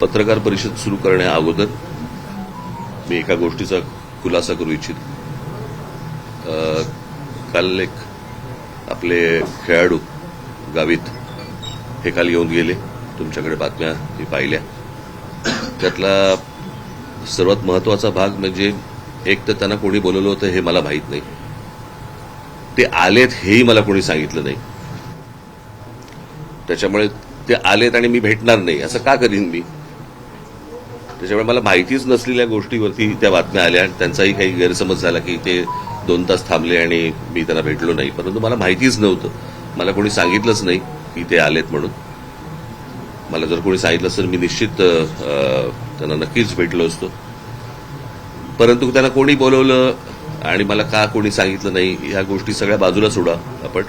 पत्रकार परिषद सुरू करण्या अगोदर मी एका गोष्टीचा खुलासा करू इच्छितो. काल एक आपले खेळाडू गावित हे काल येऊन गेले. तुमच्याकडे बातम्या मी पाहिल्या. त्यातला सर्वात महत्वाचा भाग म्हणजे एक तर त्यांना कोणी बोलवलं होतं हे मला माहीत नाही. ते आलेत हेही मला कोणी सांगितलं नाही. त्याच्यामुळे ते आलेत आणि मी भेटणार नाही असं का करीन मी? त्याच्यामुळे मला माहितीच नसलेल्या गोष्टीवरती त्या बातम्या आल्या आणि त्यांचाही काही गैरसमज झाला की ते 2 तास थांबले आणि मी त्यांना भेटलो नाही. परंतु मला माहितीच नव्हतं. मला कोणी सांगितलंच नाही की ते आलेत म्हणून. मला जर कोणी सांगितलं असतं मी निश्चित त्यांना नक्कीच भेटलो असतो. परंतु त्यांना कोणी बोलवलं आणि मला का कोणी सांगितलं नाही ह्या गोष्टी सगळ्या बाजूला सोडा आपण.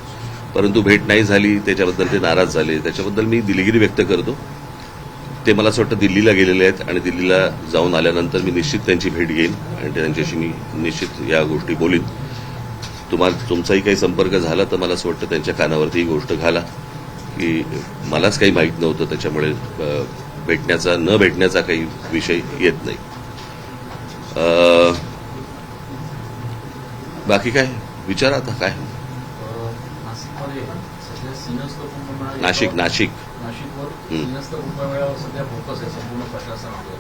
परंतु भेट नाही झाली त्याच्याबद्दल ते नाराज झाले. त्याच्याबद्दल मी दिलगिरी व्यक्त करतो. ते मला असं वाटतं दिल्लीला गेलेले आहेत आणि दिल्लीला जाऊन आल्यानंतर मी निश्चित त्यांची भेट घेईन आणि त्यांच्याशी मी निश्चित या गोष्टी बोलीन. तुमचाही काही संपर्क झाला तर मला असं वाटतं त्यांच्या कानावरती ही गोष्ट घाला की मलाच काही माहीत नव्हतं. त्याच्यामुळे भेटण्याचा न भेटण्याचा काही विषय येत नाही. बाकी काय विचारा आता काय. नाशिकवर सिंहस्थ कुंभमेळ्यावर सध्या फोकस आहे संपूर्ण प्रशासनावर.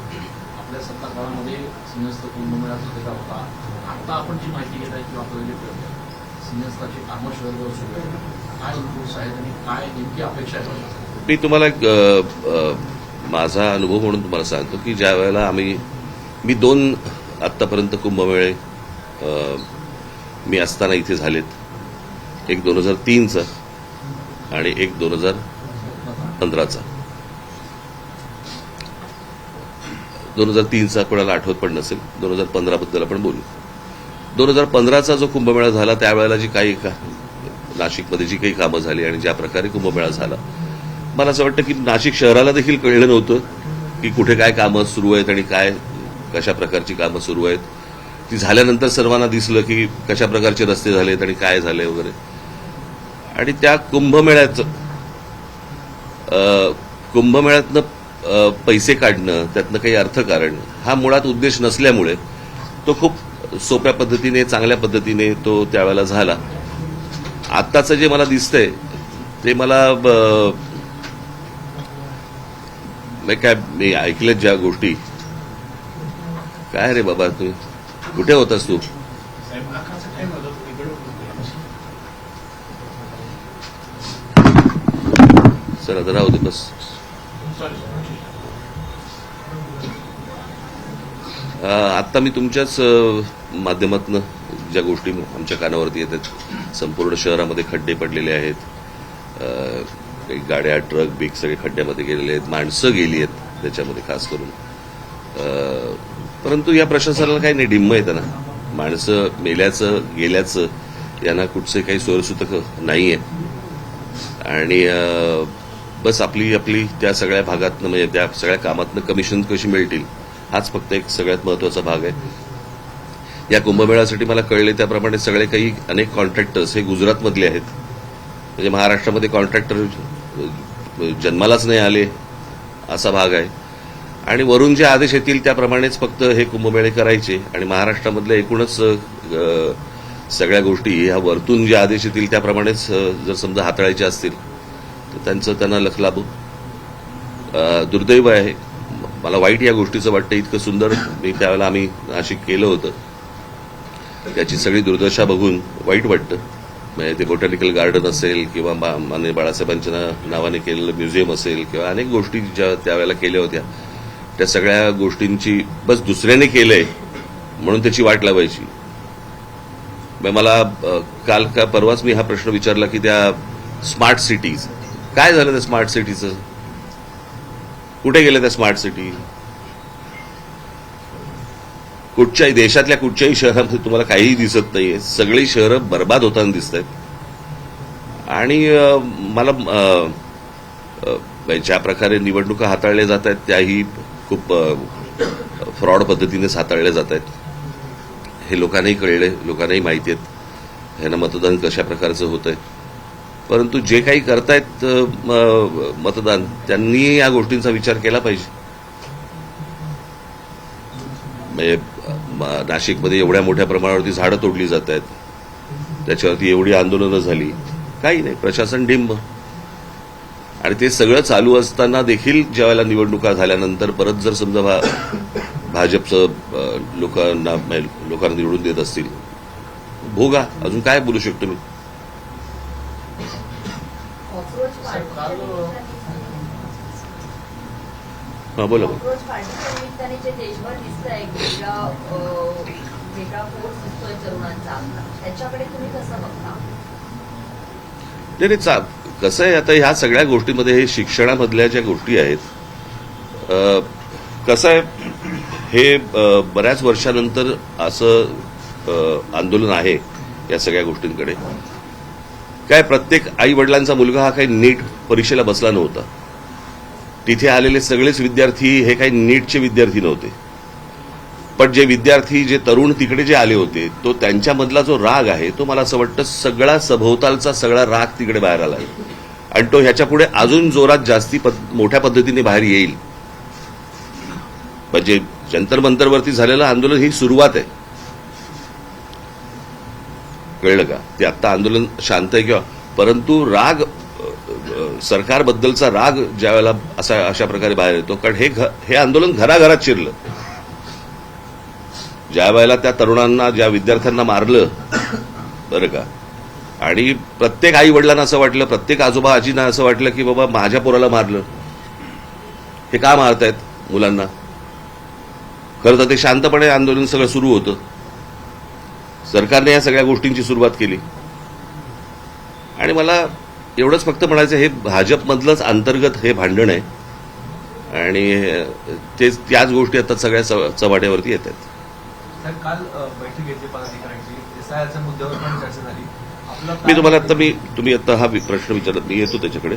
आपल्या सत्ता काळामध्ये सिंहस्थ कुंभमेळा सुद्धा होता. आता आपण जी माहिती घेत आहे किंवा आपल्याला जे कळतं सिंहस्थाची कामं शहरभर सुरू आहेत. काय इनपुट्स आहेत आणि काय नेमकी अपेक्षा आहे? मी तुम्हाला माझा अनुभव म्हणून तुम्हाला सांगतो की ज्या वेळेला मी 2 आत्तापर्यंत कुंभमेळे मी असताना इथे झालेत. एक 2003चा आणि एक 2015चा. 2003चा कोणाला आठवत पण नसेल. 2015 बद्दल आपण बोलू. 2015चा जो कुंभमेळा झाला त्यावेळेला जी काही नाशिकमध्ये जी काही कामं झाली आणि ज्या प्रकारे कुंभमेळा झाला मला असं वाटतं की नाशिक शहराला देखील कळलं नव्हतं की कुठे काय कामं सुरू आहेत आणि काय कशा प्रकारची कामं सुरू आहेत. ती झाल्यानंतर सर्वांना दिसलं की कशा प्रकारचे रस्ते झालेत आणि काय झाले वगैरे. आणि त्या कुंभमेळ्यातनं पैसे काढणं त्यातनं काही अर्थकारण हा मुळात उद्देश नसल्यामुळे तो खूप सोप्या पद्धतीने चांगल्या पद्धतीने तो त्यावेळेला झाला. आत्ताचं जे मला दिसतंय ते मला काय मी ऐकलेत ज्या गोष्टी. काय रे बाबा तू कुठे होतास तू? सर आता राहू दे बस. आत्ता मी तुमच्याच माध्यमातून ज्या गोष्टी आमच्या कानावरती येतात संपूर्ण शहरामध्ये खड्डे पडलेले आहेत. काही गाड्या ट्रक बिग सगळे खड्ड्यामध्ये गेलेले आहेत. माणसं गेली आहेत त्याच्यामध्ये खास करून. परंतु या प्रशासनाला काही नाही डिम्म येतं ना. माणसं मेल्याचं गेल्याचं यांना कुठचे काही सोयीसुतक नाहीये. आणि बस आपली त्या सगळ्या भागातनं म्हणजे त्या सगळ्या कामातनं कमिशन कशी मिळतील हाच फक्त एक सगळ्यात महत्वाचा भाग आहे. या कुंभमेळ्यासाठी मला कळले त्याप्रमाणे सगळे काही अनेक कॉन्ट्रॅक्टर्स हे गुजरातमधले आहेत. म्हणजे महाराष्ट्रामध्ये कॉन्ट्रॅक्टर जन्मालाच नाही आले असा भाग आहे. आणि वरून जे आदेश येतील त्याप्रमाणेच फक्त हे कुंभमेळे करायचे. आणि महाराष्ट्रामधल्या एकूणच सगळ्या गोष्टी ह्या वरतून जे आदेश येतील त्याप्रमाणेच जर समजा हाताळायचे असतील तर त्यांना लख लाभू. दुर्दैव आहे. मला वाईट या गोष्टीचं वाटतं. इतकं सुंदर मी त्यावेळेला आम्ही नाशिक केलं होतं त्याची सगळी दुर्दशा बघून वाईट वाटतं. म्हणजे ते बॉटॅनिकल गार्डन असेल किंवा माननीय बाळासाहेबांच्या नावाने केलेलं म्युझियम असेल किंवा अनेक गोष्टी ज्या त्यावेळेला केल्या होत्या त्या सगळ्या गोष्टींची बस दुसऱ्याने केलंय म्हणून त्याची वाट लावायची. मला काल का परवाच मी हा प्रश्न विचारला की त्या स्मार्ट सिटीज काय झालं. त्या स्मार्ट सिटीचं कुठे गेल्या त्या स्मार्ट सिटी? कुठच्याही देशातल्या कुठच्याही शहरामध्ये तुम्हाला काहीही दिसत नाहीये. सगळी शहरं बर्बाद होताना दिसत आहेत. आणि मला ज्या प्रकारे निवडणुका हाताळल्या जात आहेत त्याही खूप फ्रॉड पद्धतीनेच हाताळल्या जात आहेत हे लोकांनाही कळले. लोकांनाही माहिती आहेत ह्यांना मतदान कशा प्रकारचं होतंय. परंतु जे काही करतायत मतदान त्यांनी या गोष्टींचा विचार केला पाहिजे. म्हणजे नाशिकमध्ये एवढ्या मोठ्या प्रमाणावरती झाडं तोडली जात आहेत, त्याच्यावरती एवढी आंदोलनं झाली, काही नाही, प्रशासन डिंब. आणि ते सगळं चालू असताना देखील ज्यावेळेला निवडणुका झाल्यानंतर परत जर समजा भाजपचं लोकांना निवडून देत असतील, भोगा. अजून काय बोलू शकतो मी? हा, बोला. कॉक्रोच पार्टीच्या निमित्ताने जे देशभर दिसतंय वेगळा फोर्स दिसतोय तरुणांचा, त्याच्याकडे तुम्ही कसं बघता? नाही, कसं आहे, आता ह्या सगळ्या गोष्टींमध्ये हे शिक्षणामधल्या ज्या गोष्टी आहेत, कसं आहे, हे बऱ्याच वर्षानंतर असं आंदोलन आहे या सगळ्या गोष्टींकडे. काय, प्रत्येक आई वडिलांचा मुलगा हा काही नीट परीक्षेला बसला नव्हता. तिथे आलेले सगळेच विद्यार्थी हे काही नीटचे विद्यार्थी नव्हते. पण जे विद्यार्थी, जे तरुण तिकडे जे आले होते, तो त्यांच्यामधला जो राग आहे, तो मला असं वाटतं सगळा सभोवतालचा सगळा राग तिकडे बाहेर आला आणि तो ह्याच्या पुढे अजून जोरात जास्ती मोठ्या पद्धतीने बाहेर येईल. म्हणजे जंतर मंतरवरती झालेलं आंदोलन ही सुरुवात आहे, कळलं का? ते आत्ता आंदोलन शांत आहे किंवा, परंतु राग, सरकारबद्दलचा राग ज्या वेळेला अशा प्रकारे बाहेर येतो, कारण हे आंदोलन घराघरात शिरलं. ज्या वेळेला त्या तरुणांना, ज्या विद्यार्थ्यांना मारलं, बरं का, आणि प्रत्येक आई वडिलांना असं वाटलं, प्रत्येक आजोबा आजींना असं वाटलं की बाबा माझ्या पोराला मारलं, हे का मारतायत मुलांना? खरं तर ते शांतपणे आंदोलन सगळं सुरू होतं. सरकारने या सगळ्या गोष्टींची सुरुवात केली. आणि मला एवढंच फक्त म्हणायचं, हे भाजपमधलंच अंतर्गत हे भांडण आहे आणि त्याच गोष्टी आता सगळ्या चव्हाट्यावरती येत आहेत. काल बैठक घेतली पदाधिकाऱ्यांची, एसआयआरच्या मुद्द्यावर पण चर्चा झाली. मी तुम्हाला आता तुम्ही आता हा प्रश्न विचारत, मी येतो त्याच्याकडे.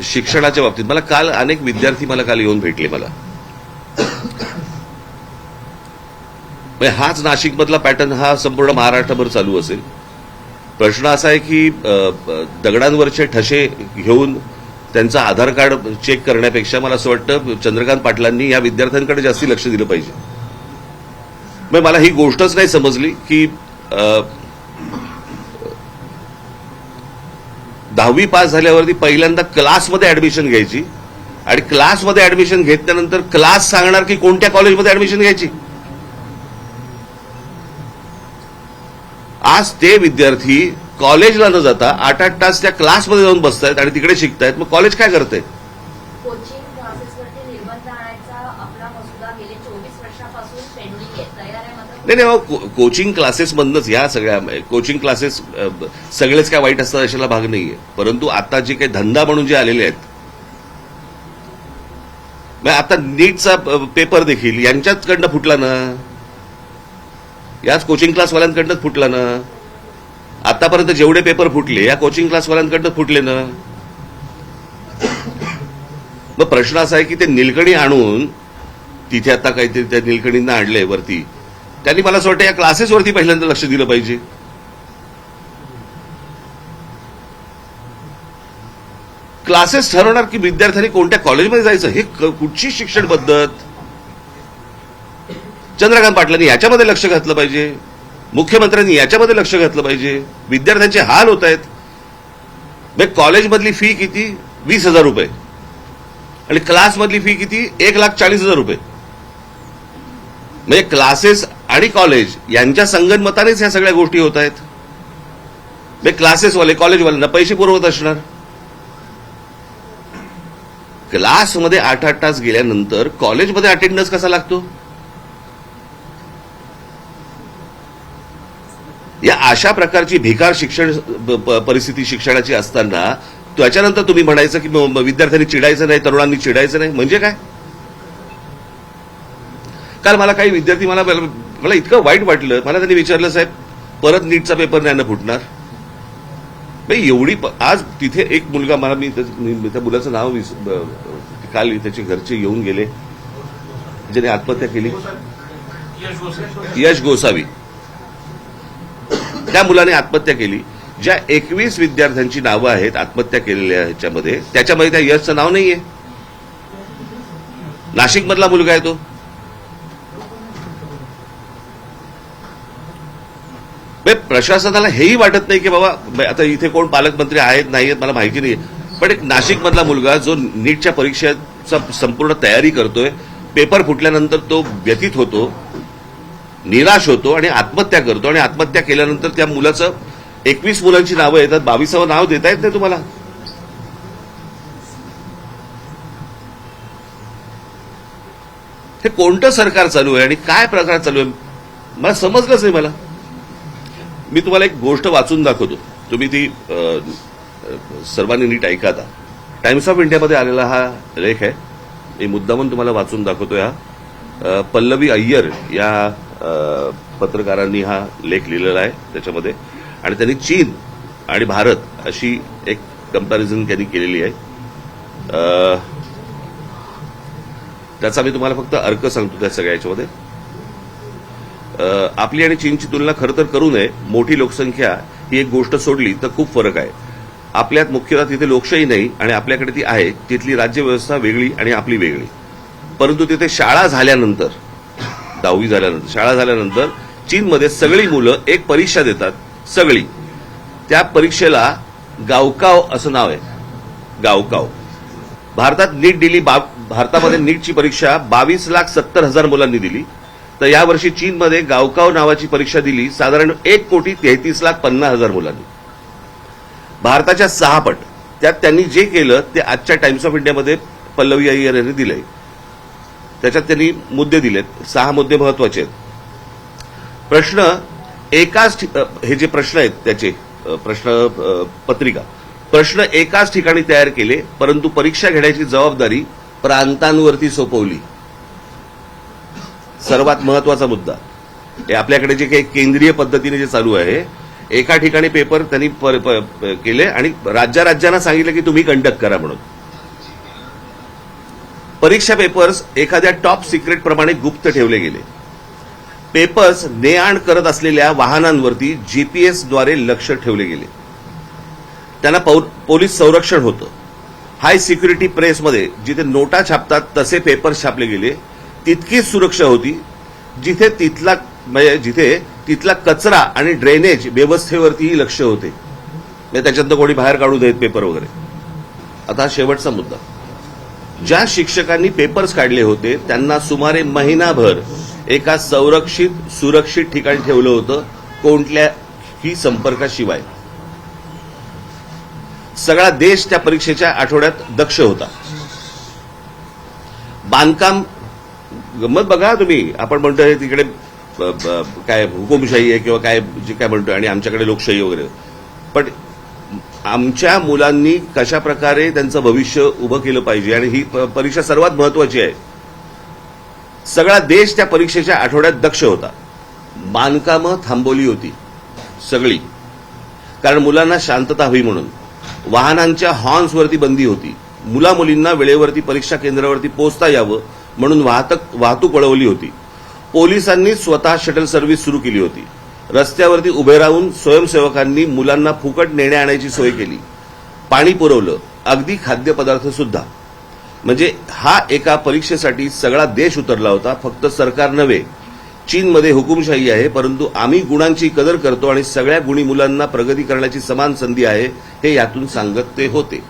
शिक्षणाच्या बाबतीत मला काल अनेक विद्यार्थी काल येऊन भेटले. मला हाच नाशिकमधला पॅटर्न हा संपूर्ण महाराष्ट्रभर चालू असेल. प्रश्न असा आहे की दगडांवरचे ठसे घेऊन त्यांचं आधार कार्ड चेक करण्यापेक्षा मला असं वाटतं चंद्रकांत पाटलांनी या विद्यार्थ्यांकडे जास्ती लक्ष दिलं पाहिजे. मग मला ही गोष्टच नाही समजली की 10वी पास झाल्यावरती पहिल्यांदा क्लासमध्ये ऍडमिशन घ्यायची आणि क्लासमध्ये ऍडमिशन घेतल्यानंतर क्लास सांगणार की कोणत्या कॉलेजमध्ये ऍडमिशन घ्यायची. आज ते विद्यार्थी कॉलेजला न जाता 8-8 तास त्या क्लासमध्ये जाऊन बसतायत आणि तिकडे शिकतायत. मग कॉलेज काय करतंय? कोचिंग क्लासेसवरती निर्बंध आणायचा आपला मसुदा गेले 24 वर्षापासून पेंडिंग आहे, तयार आहे मात्र नाही, कोचिंग क्लासेसमधनच ह्या सगळ्या कोचिंग क्लासेस सगळेच काय वाईट असतात अशाला भाग नाहीये. परंतु आता जे काही धंदा म्हणून जे आलेले आहेत, मग आता नीटचा पेपर देखील यांच्याचकडनं फुटला ना, याच कोचिंग क्लासवाल्यांकडनंच फुटला ना. आतापर्यंत जेवढे पेपर फुटले या कोचिंग क्लासवाल्यांकडनं फुटले ना. मग प्रश्न असा आहे की ते निलकणी आणून तिथे आता काहीतरी त्या निलकणींना आणलंय वरती, त्यांनी मला असं वाटतं या क्लासेसवरती पहिल्यांदा लक्ष दिलं पाहिजे. क्लासेस ठरवणार की विद्यार्थ्यांनी कोणत्या कॉलेजमध्ये जायचं, हे कुठची शिक्षण पद्धत? चंद्रकांत पाटलांनी याच्यामध्ये लक्ष घातलं पाहिजे, मुख्यमंत्र्यांनी याच्यामध्ये लक्ष घातलं पाहिजे. विद्यार्थ्यांचे हाल होत आहेत. कॉलेजमधली फी किती? 20,000 रुपये आणि क्लासमधली फी किती? 1,40,000 रुपये. म्हणजे क्लासेस आणि कॉलेज यांच्या संगनमतानेच ह्या सगळ्या गोष्टी होत आहेत. क्लासेसवाले कॉलेजवाल्यांना पैसे पुरवत असणार. क्लासमध्ये 8-8 तास गेल्यानंतर कॉलेजमध्ये अटेंडन्स कसा लागतो? या अशा प्रकारची भिकार शिक्षण परिस्थिती शिक्षणाची असताना त्याच्यानंतर तुम्ही म्हणायचं की विद्यार्थ्यांनी चिडायचं नाही, तरुणांनी चिडायचं नाही, म्हणजे काय? काल मला काही विद्यार्थी मला इतकं वाईट वाटलं. मला त्यांनी विचारलं, साहेब परत नीटचा पेपर नाही ना फुटणार? एवढी आज तिथे एक मुलगा, मला मी त्या मुलाचं नाव काल त्याचे घरचे येऊन गेले, ज्याने आत्महत्या केली, यश गोसावी. त्या मुलाने आत्महत्या केली. ज्या 21 विद्यार्थ्यांची नावं आहेत आत्महत्या केलेल्या ह्याच्यामध्ये, त्याच्यामध्ये त्या यशचं नाव नाहीये. नाशिकमधला मुलगा आहे तो. प्रशासनाला हेही वाटत नाही की बाबा आता इथे कोण पालकमंत्री आहेत नाही आहेत मला माहिती नाही, पण एक नाशिकमधला मुलगा जो नीटच्या परीक्षेचा संपूर्ण तयारी करतोय, पेपर फुटल्यानंतर तो व्यथित होतो, निराश होतो आणि आत्महत्या करतो, आणि आत्महत्या केल्यानंतर त्या मुलाचं 21 मुलांची नावं येतात, 22वं नाव देता येत नाही तुम्हाला. हे कोणतं सरकार चालू आहे आणि काय प्रकार चालू आहे मला समजलंच नाही. मला मी तुम्हाला एक गोष्ट वाचून दाखवतो, तुम्ही ती सर्वांनी नीट ऐका. आता टाइम्स ऑफ इंडियामध्ये आलेला हा लेख आहे, मी मुद्दामून तुम्हाला वाचून दाखवतोय. हा पल्लवी अय्यर या पत्रकारांनी हा लेख लिहिलेला आहे त्याच्यामध्ये, आणि त्यांनी चीन आणि भारत अशी एक कंपॅरिझन त्यांनी केलेली आहे. त्याचा मी तुम्हाला फक्त अर्क सांगतो त्या सगळ्या याच्यामध्ये. आपली आणि चीनची तुलना खरं तर करू नये. मोठी लोकसंख्या ही एक गोष्ट सोडली तर खूप फरक आहे. आपल्यात मुख्यतः तिथे लोकशाही नाही आणि आपल्याकडे ती आहे. तिथली राज्यव्यवस्था वेगळी आणि आपली वेगळी. परंतु तिथे शाळा झाल्यानंतर, 10वी झाल्यानंतर, शाळा झाल्यानंतर चीनमध्ये सगळी मुलं एक परीक्षा देतात, सगळी. त्या परीक्षेला गावकाव असं नाव आहे, गावकाव. भारतामध्ये नीटची परीक्षा 22,70,000 मुलांनी दिली, तर यावर्षी चीनमध्ये गावकाव नावाची परीक्षा दिली साधारण 1,33,50,000 मुलांनी. भारताच्या 6 पट. त्यात त्यांनी जे केलं ते आजच्या टाइम्स ऑफ इंडियामध्ये पल्लवी अय्यर यांनी दिलंय. त्याच्यात त्यांनी मुद्दे दिलेत, 6 मुद्दे महत्वाचे आहेत. प्रश्न एकाच, हे जे प्रश्न आहेत त्याचे प्रश्न पत्रिका, प्रश्न एकाच ठिकाणी तयार केले, परंतु परीक्षा घेण्याची जबाबदारी प्रांतांवरती सोपवली. सर्वात महत्वाचा मुद्दा हे आपल्याकडे जे काही केंद्रीय पद्धतीने जे चालू आहे, एका ठिकाणी पेपर त्यांनी केले आणि राज्यांना सांगितलं की तुम्ही कंडक्ट करा म्हणून. परीक्षा पेपर्स एखाद्या टॉप सिक्रेट प्रमाणे गुप्त ठेवले गेले. पेपर्स ने आण करत असलेल्या वाहनांवरती जीपीएसद्वारे लक्ष ठेवले गेले. त्यांना पोलीस संरक्षण होतं. हाय सिक्युरिटी प्रेसमध्ये जिथे नोटा छापतात तसे पेपर्स छापले गेले. तितकीच सुरक्षा होती जिथे तिथला कचरा आणि ड्रेनेज व्यवस्थेवरतीही लक्ष होते. म्हणजे त्याच्यातनं कोणी बाहेर काढू देत पेपर वगैरे. आता शेवटचा मुद्दा, ज्या शिक्षकांनी पेपर्स काढले होते त्यांना सुमारे महिनाभर एका सुरक्षित ठिकाणी ठेवलं होतं, कोणत्याही संपर्काशिवाय. सगळा देश त्या परीक्षेच्या आठवड्यात दक्ष होता. बांधकाम गंमत बघा तुम्ही, आपण म्हणतोय तिकडे काय हुकुमशाही आहे किंवा काय जे काय म्हणतोय आणि आमच्याकडे लोकशाही वगैरे, पण आमच्या मुलांनी कशा प्रकारे त्यांचं भविष्य उभं केलं पाहिजे आणि ही परीक्षा सर्वात महत्वाची आहे. सगळा देश त्या परीक्षेच्या आठवड्यात दक्ष होता. बांधकामं थांबवली होती सगळी, कारण मुलांना शांतता हवी म्हणून. वाहनांच्या हॉर्न्सवरती बंदी होती. मुलामुलींना वेळेवरती परीक्षा केंद्रावरती पोहोचता यावं म्हणून वाहतूक वळवली होती. पोलिसांनी स्वतः शटल सर्व्हिस सुरू केली होती. रस्त्यावरती उभे राहून स्वयंसेवकांनी मुलांना फुकट नेण्या आणायची सोय केली. पाणी पुरवलं, अगदी खाद्यपदार्थ सुद्धा. म्हणजे हा एका परीक्षेसाठी सगळा देश उतरला होता. फक्त सरकार नव्हे, चीनमध्ये हुकुमशाही आहे, परंतु आम्ही गुणांची कदर करतो आणि सगळ्या गुणी मुलांना प्रगती करण्याची समान संधी आहे, हे यातून सांगत ते होते.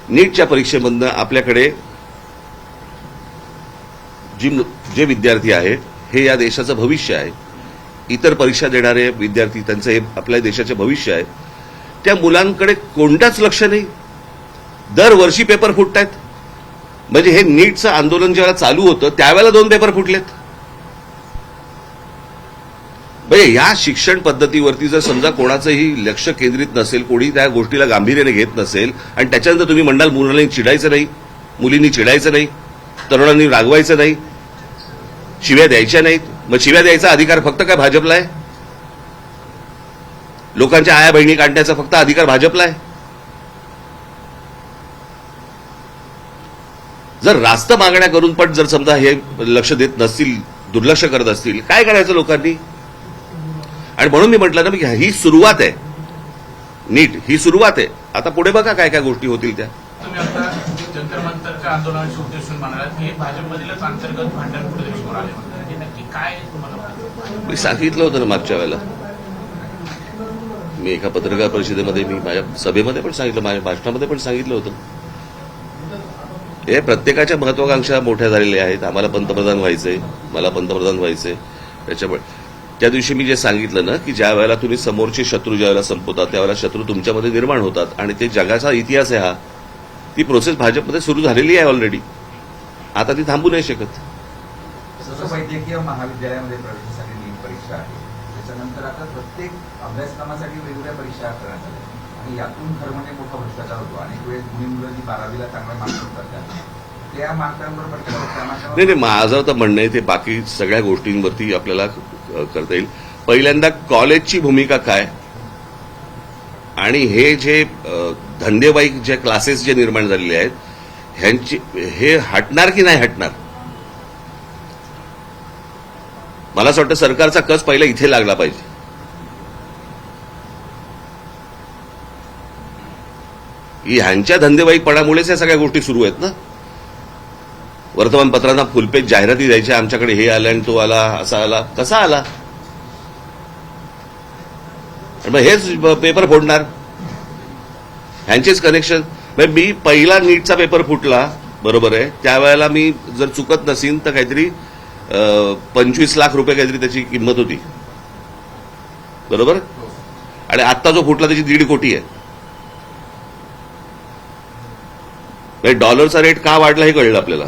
नीटच्या परीक्षेमधनं आपल्याकडे जे विद्यार्थी आहेत हे या देशाचं भविष्य आहे. इतर परीक्षा देणारे विद्यार्थी त्यांचं हे आपल्या देशाचे भविष्य आहे. त्या मुलांकडे कोणताच लक्ष नाही. दरवर्षी पेपर फुटतायत. म्हणजे हे नीटचं आंदोलन जेव्हा चालू होतं त्यावेळेला 2 पेपर फुटलेत. म्हणजे या शिक्षण पद्धतीवरती जर समजा कोणाचंही लक्ष केंद्रित नसेल, कोणी त्या गोष्टीला गांभीर्याने घेत नसेल आणि त्याच्यानंतर तुम्ही म्हणाल मुलांनी चिडायचं नाही, मुलींनी चिडायचं नाही, तरुणांनी रागवायचं नाही, शिव्या द्यायच्या नाहीत, मग शिव्या द्यायचा अधिकार फक्त काय भाजपला आहे? लोकांच्या आया बहिणी काढण्याचा फक्त अधिकार भाजपला आहे? जर रास्त मागण्या करून पण जर समजा हे लक्ष देत नसतील, दुर्लक्ष करत असतील, काय करायचं लोकांनी? आणि म्हणून मी म्हटलं ना की ही सुरुवात आहे. नीट ही सुरुवात आहे. आता पुढे बघा काय काय गोष्टी होतील त्या. तुम्ही आता जंतर मंतरच्या आंदोलनाचे उद्देशून म्हणाला की हे भाजपमधीलच अंतर्गत भांडण कुठेतरी समोर आले म्हणतात. हे नक्की काय तुम्हाला वाटतं? मी सांगितलं होतं ना मागच्या वेळेला. मी एका पत्रकार परिषदेमध्ये, मी माझ्या सभेमध्ये पण सांगितलं, माझ्या भाषणामध्ये पण सांगितलं होतं. हे प्रत्येकाच्या महत्वाकांक्षा मोठ्या झालेल्या आहेत. आम्हाला पंतप्रधान व्हायचंय, मला पंतप्रधान व्हायचंय. त्याच्यामुळे त्या दिवशी मी जे सांगितलं ना, की ज्या वेळेला तुम्ही समोरचे शत्रू ज्या वेळेला संपवतात त्यावेळेला शत्रू तुमच्यामध्ये निर्माण होतात आणि ते जगाचा इतिहास आहे हा. ती प्रोसेस भाजपमध्ये सुरू झालेली आहे ऑलरेडी. आता ती थांबू नाही शकत. जसं वैद्यकीय महाविद्यालयामध्ये प्रवेशासाठी नीट परीक्षा आहे, त्याच्यानंतर आता प्रत्येक अभ्यासक्रमासाठी वेगवेगळ्या परीक्षा करण्यात आल्या आणि यातून खरं म्हणजे मोठा भ्रष्टाचार होतो. अनेक वेळेस मुलं जी 12वीला चांगला मार्क्स करतात त्या मार्कांबरोबर नाही, माझं तर म्हणणं आहे ते बाकी सगळ्या गोष्टींवरती आपल्याला करता येईल. पहिल्यांदा कॉलेजची भूमिका काय आणि हे जे धंदेवाईक जे क्लासेस जे निर्माण झालेले आहेत ह्यांची हे हटणार की नाही हटणार. मला असं वाटतं सरकारचा कस पहिला इथे लागला पाहिजे. ह्यांच्या धंदेवाईकपणामुळेच या सगळ्या गोष्टी सुरू आहेत ना. वर्तमानपत्रांना फुलपेज जाहिराती द्यायच्या, आमच्याकडे हे आलं आणि तो आला, असा आला, कसा आला. मग हेच पेपर फोडणार, ह्यांचेच कनेक्शन. मी पहिला नीटचा पेपर फुटला, बरोबर आहे, त्यावेळेला मी जर चुकत नसीन तर काहीतरी 25 लाख रुपये काहीतरी त्याची किंमत होती, बरोबर. आणि आत्ता जो फुटला त्याची 1.5 कोटी आहे. डॉलरचा रेट का वाढला हे कळलं आपल्याला.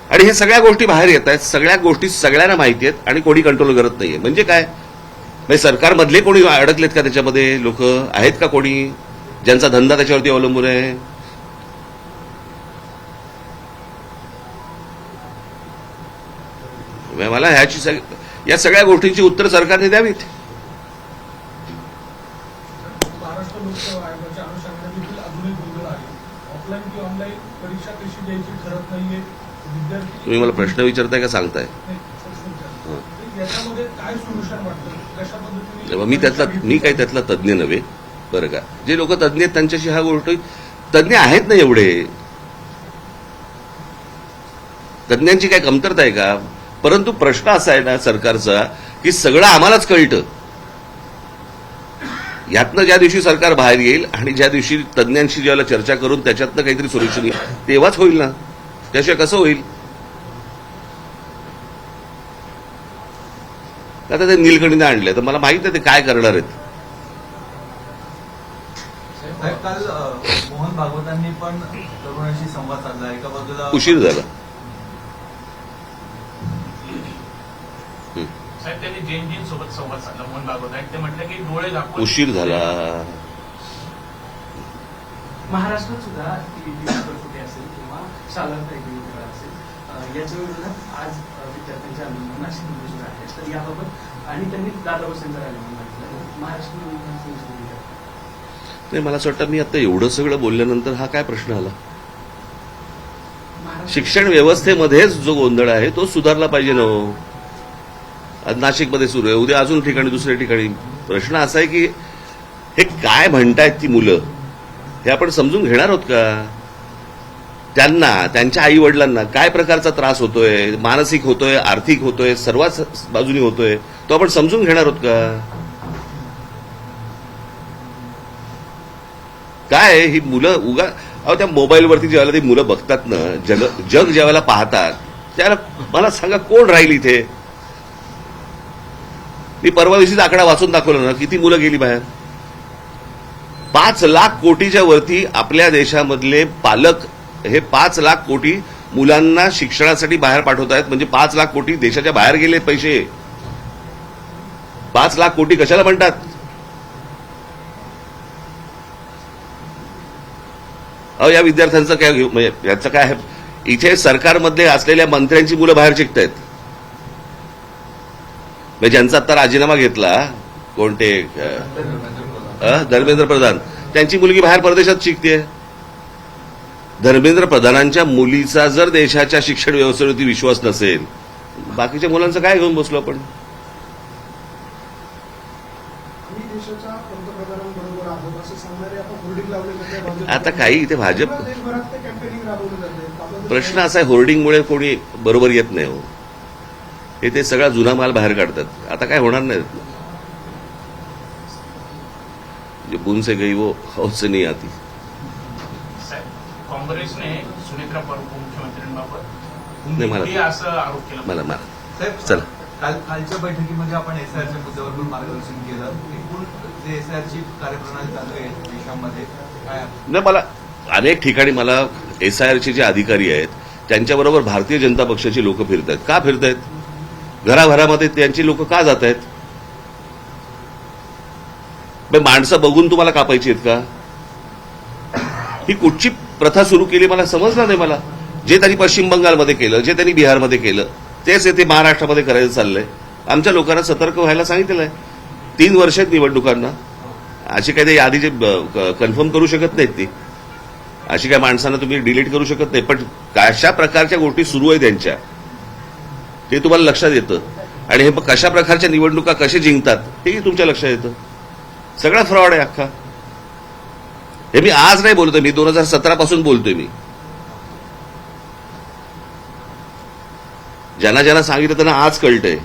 आणि हे सगळ्या गोष्टी बाहेर येत आहेत, सगळ्या गोष्टी सगळ्यांना माहिती आहेत आणि कोणी कंट्रोल करत नाहीये. म्हणजे काय, म्हणजे सरकारमधले कोणी अडकलेत का त्याच्यामध्ये? लोक आहेत का कोणी ज्यांचा धंदा त्याच्यावरती अवलंबून आहे? मला या सगळ्या गोष्टींची उत्तर सरकारने द्यावीत. महाराष्ट्र लोकसेवा आयोगाच्या अनुषंगाने देखील अजूनही गोंधळ आहे. ऑफलाईन किंवा ऑनलाईन परीक्षा कशी द्यायची ठरत नाहीये. विद्यार्थी, तुम्ही मला प्रश्न विचारताय का सांगताय? याच्यामध्ये काय सोल्युशन वाटतं, कशा पद्धतीने? मी काही त्यातला तज्ज्ञ नव्हे, बरं का. जे लोक तज्ज्ञ आहेत त्यांच्याशी हा गोष्ट, तज्ज्ञ आहेत ना एवढे, तज्ज्ञांची काय कमतरता आहे का? परंतु प्रश्न असा आहे ना सरकारचा, की सगळं आम्हालाच कळतं. यातनं ज्या दिवशी सरकार बाहेर येईल आणि ज्या दिवशी तज्ज्ञांशी ज्याला चर्चा करून त्याच्यातनं काहीतरी सोल्युशन येईल तेव्हाच होईल ना. त्याशिवाय कसं होईल? आता ते नीलकंठीने आणले तर मला माहित आहे ते काय करणार आहेत. साहेब, काल मोहन भागवतांनी पण तरुणांशी संवाद साधला. एका बाजूला उशीर झाला. साहेब, त्यांनी जैनजींसोबत संवाद साधला मोहन भागवत आणि ते म्हटलं की डोळे दाखवून उशीर झाला. महाराष्ट्रात सुद्धा कुठे असेल किंवा शालांत असेल, याच्या विरोधात आज विद्यार्थ्यांचे आंदोलन नाशिकमध्ये सुद्धा आहे. तर याबाबत आणि त्यांनी दादा भुसेंचा राजीनामा मागितला. महाराष्ट्र नाही, मला असं वाटतं मी आता एवढं सगळं बोलल्यानंतर हा काय प्रश्न आला? शिक्षण व्यवस्थेमध्येच जो गोंधळ आहे तो सुधारला पाहिजे ना. आज नाशिकमध्ये सुरू आहे, उद्या अजून ठिकाणी, दुसऱ्या ठिकाणी. प्रश्न असा आहे की हे काय म्हणतायत ती मुलं, हे आपण समजून घेणार आहोत का? त्यांना, त्यांच्या आई वडिलांना काय प्रकारचा त्रास होतोय, मानसिक होतोय, आर्थिक होतोय, सर्वच बाजूनी होतोय, तो आपण समजून घेणार आहोत का? काय ही मुलं त्या मोबाईलवरती ज्यावेळेला ती मुलं बघतात ना, जग ज्यावेळेला पाहतात त्यावेळेला मला सांगा कोण राहील इथे? मी परवा दिवशीचा आकडा वाचून दाखवला ना, किती मुलं गेली बाहेर. 5 लाख कोटीच्या वरती आपल्या देशामधले पालक हे 5 लाख कोटी मुलांना शिक्षणासाठी बाहेर पाठवत आहेत. म्हणजे 5 लाख कोटी देशाच्या बाहेर गेले पैसे. 5 लाख कोटी कशाला म्हणतात? या विद्यार्थ्यांचं काय, म्हणजे याचं काय आहे? इथे सरकारमध्ये असलेल्या मंत्र्यांची मुलं बाहेर शिकतायत. म्हणजे ज्यांचा आता राजीनामा घेतला, कोणते धर्मेंद्र प्रधान, त्यांची मुलगी बाहेर परदेशात शिकतेय. धर्मेंद्र प्रधानांच्या मुलीचा जर देशाच्या शिक्षण व्यवस्थेवरती विश्वास नसेल, बाकीच्या मुलांचं काय घेऊन बसलो आपण? देशाच्या पंतप्रधान असं सांगणारे आता होर्डिंग लावले जाते भाजप. आता काही इथे भाजप पूर्ण देशभरात ते कॅम्पेनिंग राबवलं जाते. प्रश्न असा आहे, होर्डिंगमुळे कोणी बरोबर येत नाही हो. ते सगळा जुना माल बाहेर काढतात. आता काय होणार नाही. बुन से गई वो हौद से नहीं आती. साहेब, काँग्रेसने सुनेत्रा उपमुख्यमंत्र्यांबाबत नाही, मला- हे असं आरोप केला. मला साहेब, चला. कालच्या बैठकीमध्ये आपण एसआयआरच्या मुद्द्यावर पण मार्गदर्शन केलं. एकूण जे एसआयआरची कार्यप्रणाली चालू आहे देशामध्ये काय नाही, मला अनेक ठिकाणी मला एसआयआरचे जे अधिकारी आहेत त्यांच्याबरोबर भारतीय जनता पक्षाची लोक फिरत आहेत. का फिरत आहेत? घराघरामध्ये त्यांची लोक का जात आहेत? माणसं बघून तुम्हाला कापायची आहेत का? ही कुठची प्रथा सुरू केली मला समजलं नाही. मला जे त्यांनी पश्चिम बंगालमध्ये केलं, जे त्यांनी बिहारमध्ये केलं, तेच येथे महाराष्ट्रामध्ये करायचं चाललंय. आमच्या लोकांना सतर्क व्हायला सांगितलेलं आहे. 3 वर्ष आहेत निवडणुकांना. अशी काही यादी जे कन्फर्म करू शकत नाहीत ती. अशी काय माणसांना तुम्ही डिलीट करू शकत नाही. पण कशा प्रकारच्या गोष्टी सुरू आहेत त्यांच्या ते तुम्हाला लक्षात येतं. आणि हे कशा प्रकारच्या निवडणुका कसे जिंकतात हेही तुमच्या लक्षात येतं. सगळा फ्रॉड आहे अख्खा. हे मी आज नाही बोलतोय, मी 2017 पासून बोलतोय. मी ज्यांना ज्यांना सांगितलं त्यांना आज कळतंय.